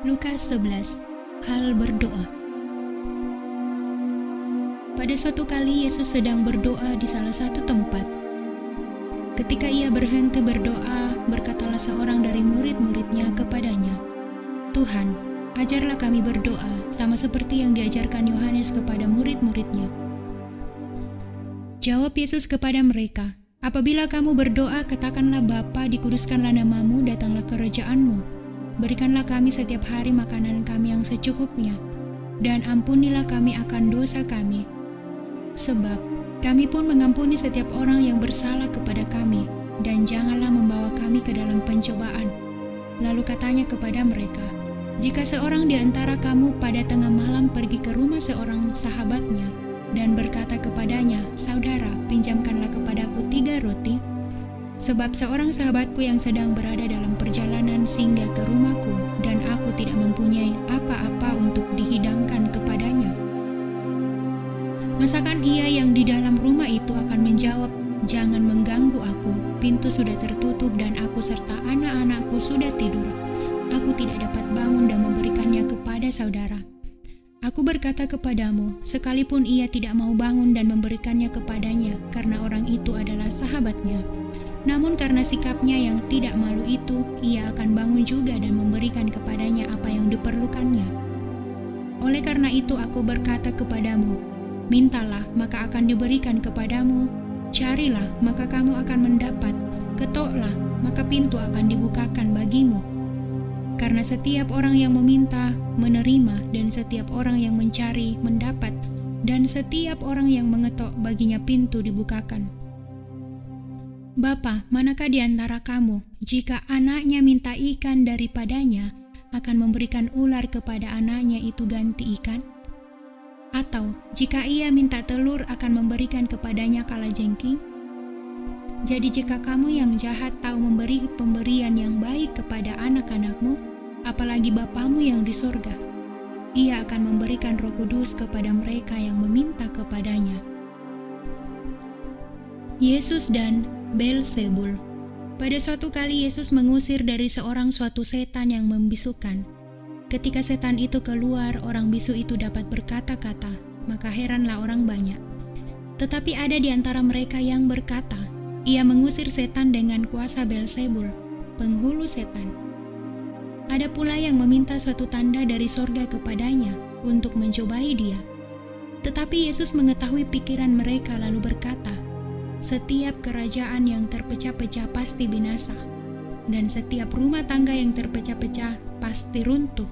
Lukas 11. Hal berdoa. Pada suatu kali Yesus sedang berdoa di salah satu tempat. Ketika ia berhenti berdoa, berkatalah seorang dari murid-muridnya kepadanya, "Tuhan, ajarlah kami berdoa, sama seperti yang diajarkan Yohanes kepada murid-muridnya." Jawab Yesus kepada mereka, "Apabila kamu berdoa, katakanlah, Bapa, dikuduskanlah namamu, datanglah kerajaanmu. Berikanlah kami setiap hari makanan kami yang secukupnya, dan ampunilah kami akan dosa kami. Sebab kami pun mengampuni setiap orang yang bersalah kepada kami, dan janganlah membawa kami ke dalam pencobaan." Lalu katanya kepada mereka, "Jika seorang di antara kamu pada tengah malam pergi ke rumah seorang sahabatnya, dan berkata kepadanya, 'Saudara, pinjamkanlah kepadaku 3 roti, sebab seorang sahabatku yang sedang berada dalam perjalanan singgah ke rumahku, dan aku tidak mempunyai apa-apa untuk dihidangkan kepadanya.' Masakan ia yang di dalam rumah itu akan menjawab, 'Jangan mengganggu aku, pintu sudah tertutup dan aku serta anak-anakku sudah tidur. Aku tidak dapat bangun dan memberikannya kepada saudara.' Aku berkata kepadamu, sekalipun ia tidak mau bangun dan memberikannya kepadanya, karena orang itu adalah sahabatnya, namun karena sikapnya yang tidak malu itu, ia akan bangun juga dan memberikan kepadanya apa yang diperlukannya. Oleh karena itu aku berkata kepadamu, mintalah, maka akan diberikan kepadamu, carilah, maka kamu akan mendapat, ketoklah, maka pintu akan dibukakan bagimu. Karena setiap orang yang meminta, menerima, dan setiap orang yang mencari, mendapat, dan setiap orang yang mengetok, baginya pintu dibukakan. Bapa, manakah di antara kamu, jika anaknya minta ikan daripadanya, akan memberikan ular kepada anaknya itu ganti ikan? Atau, jika ia minta telur, akan memberikan kepadanya kalajengking? Jadi jika kamu yang jahat tahu memberi pemberian yang baik kepada anak-anakmu, apalagi Bapamu yang di sorga, ia akan memberikan Roh Kudus kepada mereka yang meminta kepadanya." Yesus dan Beelzebul. Pada suatu kali Yesus mengusir dari seorang suatu setan yang membisukan. Ketika setan itu keluar, orang bisu itu dapat berkata-kata, maka heranlah orang banyak. Tetapi ada di antara mereka yang berkata, "Ia mengusir setan dengan kuasa Beelzebul, penghulu setan." Ada pula yang meminta suatu tanda dari sorga kepadanya untuk mencobai dia. Tetapi Yesus mengetahui pikiran mereka lalu berkata, "Setiap kerajaan yang terpecah-pecah pasti binasa, dan setiap rumah tangga yang terpecah-pecah pasti runtuh.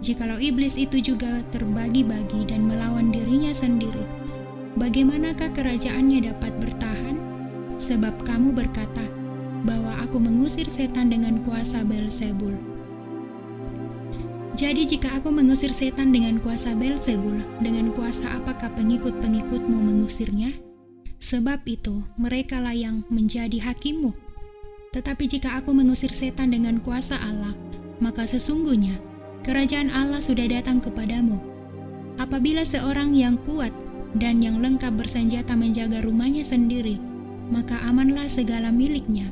Jikalau iblis itu juga terbagi-bagi dan melawan dirinya sendiri, bagaimanakah kerajaannya dapat bertahan? Sebab kamu berkata bahwa aku mengusir setan dengan kuasa Beelzebul. Jadi jika aku mengusir setan dengan kuasa Beelzebul, dengan kuasa apakah pengikut-pengikutmu mengusirnya? Sebab itu merekalah yang menjadi hakimmu. Tetapi jika aku mengusir setan dengan kuasa Allah, maka sesungguhnya kerajaan Allah sudah datang kepadamu. Apabila seorang yang kuat dan yang lengkap bersenjata menjaga rumahnya sendiri, maka amanlah segala miliknya.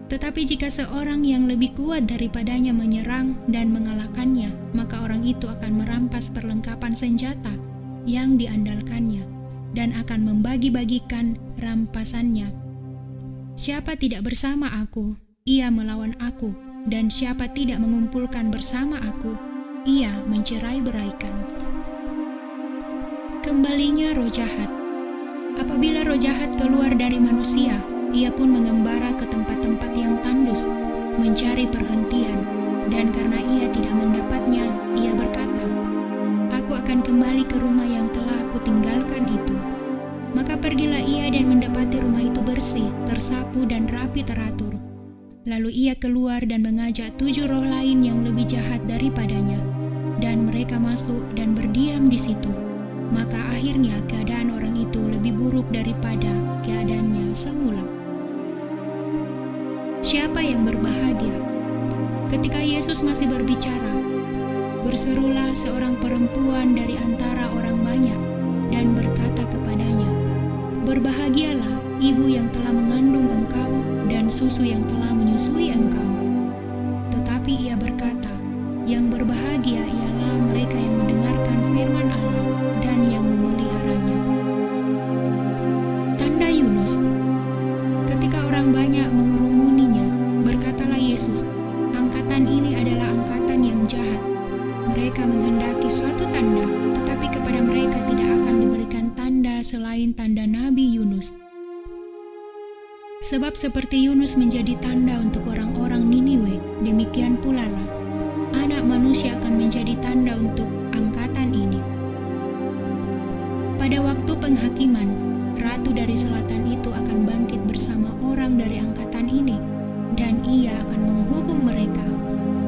Tetapi jika seorang yang lebih kuat daripadanya menyerang dan mengalahkannya, maka orang itu akan merampas perlengkapan senjata yang diandalkannya dan akan membagi-bagikan rampasannya. Siapa tidak bersama aku, ia melawan aku, dan siapa tidak mengumpulkan bersama aku, ia mencerai-beraikan." Kembalinya roh jahat. Apabila roh jahat keluar dari manusia, ia pun mengembara ke tempat-tempat yang tandus, mencari perhentian, dan karena ia tidak mendapatnya, ia berkata, "Aku akan kembali ke rumah yang telah aku tinggalkan itu." Maka pergilah ia dan mendapati rumah itu bersih, tersapu dan rapi teratur. Lalu ia keluar dan mengajak 7 roh lain yang lebih jahat daripadanya, dan mereka masuk dan berdiam di situ. Maka akhirnya keadaan orang itu lebih buruk daripada keadaannya semula. Siapa yang berbahagia? Ketika Yesus masih berbicara, berserulah seorang perempuan dari antara orang banyak dan berkata kepadanya, "Berbahagialah ibu yang telah mengandung engkau dan susu yang telah menyusui engkau." Tetapi ia berkata, ada selain tanda Nabi Yunus. Sebab seperti Yunus menjadi tanda untuk orang-orang Niniwe, demikian pula lah Anak Manusia akan menjadi tanda untuk angkatan ini. Pada waktu penghakiman, Ratu dari Selatan itu akan bangkit bersama orang dari angkatan ini, dan ia akan menghukum mereka.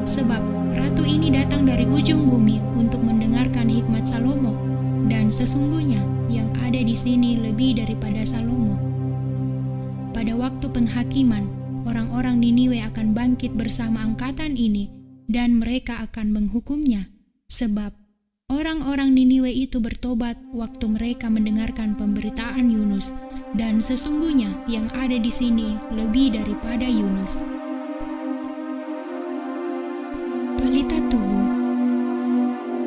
Sebab Ratu ini datang dari ujung bumi untuk mendengarkan hikmat Salomo, dan sesungguhnya yang ada di sini lebih daripada Salomo. Pada waktu penghakiman, orang-orang Niniwe akan bangkit bersama angkatan ini, dan mereka akan menghukumnya, sebab orang-orang Niniwe itu bertobat waktu mereka mendengarkan pemberitaan Yunus, dan sesungguhnya yang ada di sini lebih daripada Yunus. Pelita tubuh.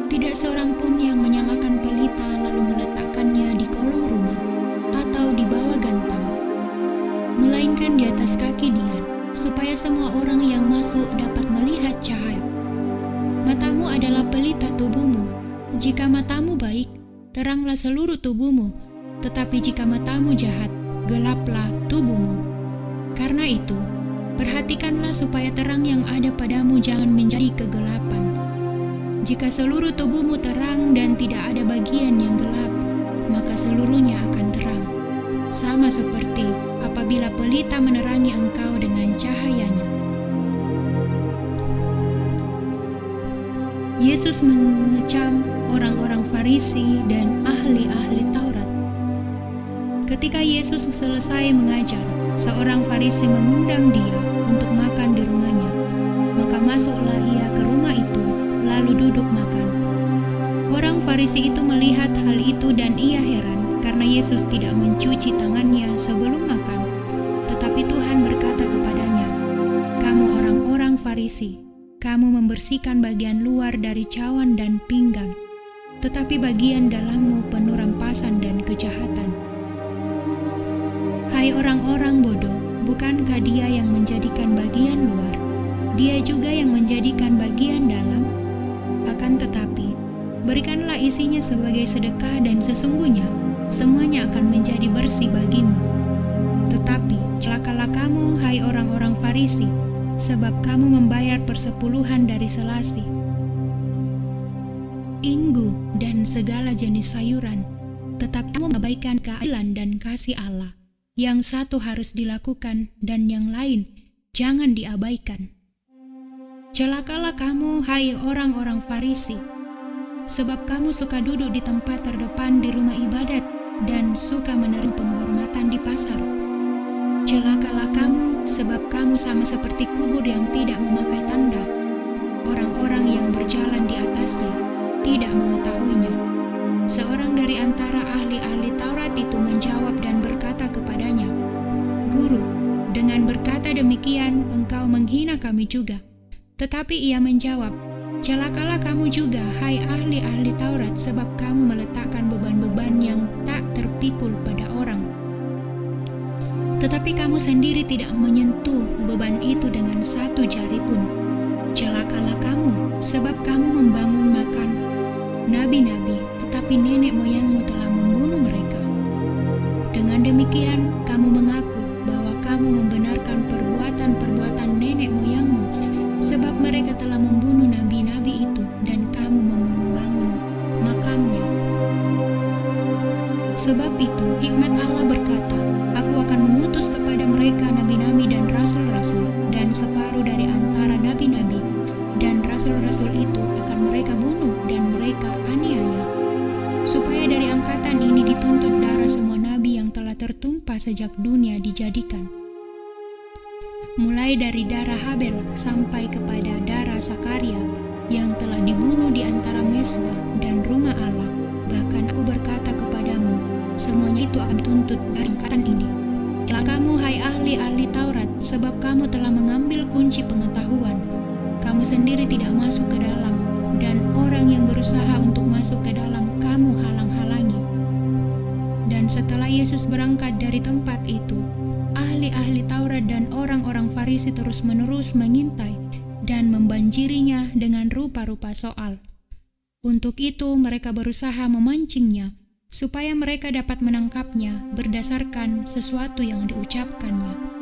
Tidak seorang pun yang menyalakan pelita lalu meletakkannya di kolong rumah atau di bawah gantang, melainkan di atas kaki dian, supaya semua orang yang masuk dapat melihat cahaya. Matamu adalah pelita tubuhmu. Jika matamu baik, teranglah seluruh tubuhmu, tetapi jika matamu jahat, gelaplah tubuhmu. Karena itu, perhatikanlah supaya terang yang ada padamu jangan menjadi kegelapan. Jika seluruh tubuhmu terang dan tidak ada bagian yang gelap, maka seluruhnya akan terang. Sama seperti apabila pelita menerangi engkau dengan cahayanya. Yesus mengecam orang-orang Farisi dan ahli-ahli Taurat. Ketika Yesus selesai mengajar, seorang Farisi mengundang dia untuk makan di rumahnya. Maka masuklah ia ke rumah itu, lalu duduk makan. Orang Farisi itu melihat hal itu dan ia heran, karena Yesus tidak mencuci tangannya sebelum makan. Tetapi Tuhan berkata kepadanya, "Kamu orang-orang Farisi, kamu membersihkan bagian luar dari cawan dan pinggan, tetapi bagian dalammu penuh rampasan dan kejahatan. Hai orang-orang bodoh, bukankah Dia yang menjadikan bagian luar? Dia juga yang menjadikan bagian dalam. Akan tetapi, berikanlah isinya sebagai sedekah dan sesungguhnya semuanya akan menjadi bersih bagimu. Tetapi celakalah kamu, hai orang-orang Farisi, sebab kamu membayar persepuluhan dari selasi, inggu, dan segala jenis sayuran, tetapi kamu mengabaikan keadilan dan kasih Allah. Yang satu harus dilakukan dan yang lain jangan diabaikan. Celakalah kamu, hai orang-orang Farisi, sebab kamu suka duduk di tempat terdepan di rumah ibadat dan suka menerima penghormatan di pasar. Celakalah kamu, sebab kamu sama seperti kubur yang tidak memakai tanda. Orang-orang yang berjalan di atasnya tidak mengetahuinya. Seorang dari antara ahli-ahli Taurat itu menjawab dan berkata kepadanya, "Guru, dengan berkata demikian engkau menghina kami juga." Tetapi ia menjawab, "Celakalah kamu juga, hai ahli-ahli Taurat, sebab kamu meletakkan beban-beban yang tak terpikul pada orang. Tetapi kamu sendiri tidak menyentuh beban itu dengan satu jari pun. Celakalah kamu, sebab kamu membangun makam nabi-nabi, tetapi nenek moyangmu telah membunuh mereka. Dengan demikian, kamu mengaku bahwa kamu membenarkan perbuatan-perbuatan nenek moyangmu, sebab mereka telah membunuh nabi-nabi itu dan kamu membangun makamnya. Sebab itu hikmat Allah berkata, Aku akan mengutus kepada mereka nabi-nabi dan rasul-rasul, dan separuh dari antara nabi-nabi dan rasul-rasul itu akan mereka bunuh dan mereka aniaya, supaya dari angkatan ini dituntut darah semua nabi yang telah tertumpah sejak dunia dijadikan, mulai dari darah Habel sampai kepada darah Sakaria yang telah dibunuh di antara mezbah dan rumah Allah. Bahkan aku berkata kepadamu, semuanya itu akan tuntut dari angkatan ini. Celakamu, hai ahli-ahli Taurat, sebab kamu telah mengambil kunci pengetahuan. Kamu sendiri tidak masuk ke dalam, dan orang yang berusaha untuk masuk ke dalam kamu halang-halangi. Dan setelah Yesus berangkat dari tempat itu, ahli-ahli Taurat dan orang-orang Farisi terus-menerus mengintai dan membanjirinya dengan rupa-rupa soal. Untuk itu mereka berusaha memancingnya, supaya mereka dapat menangkapnya berdasarkan sesuatu yang diucapkannya.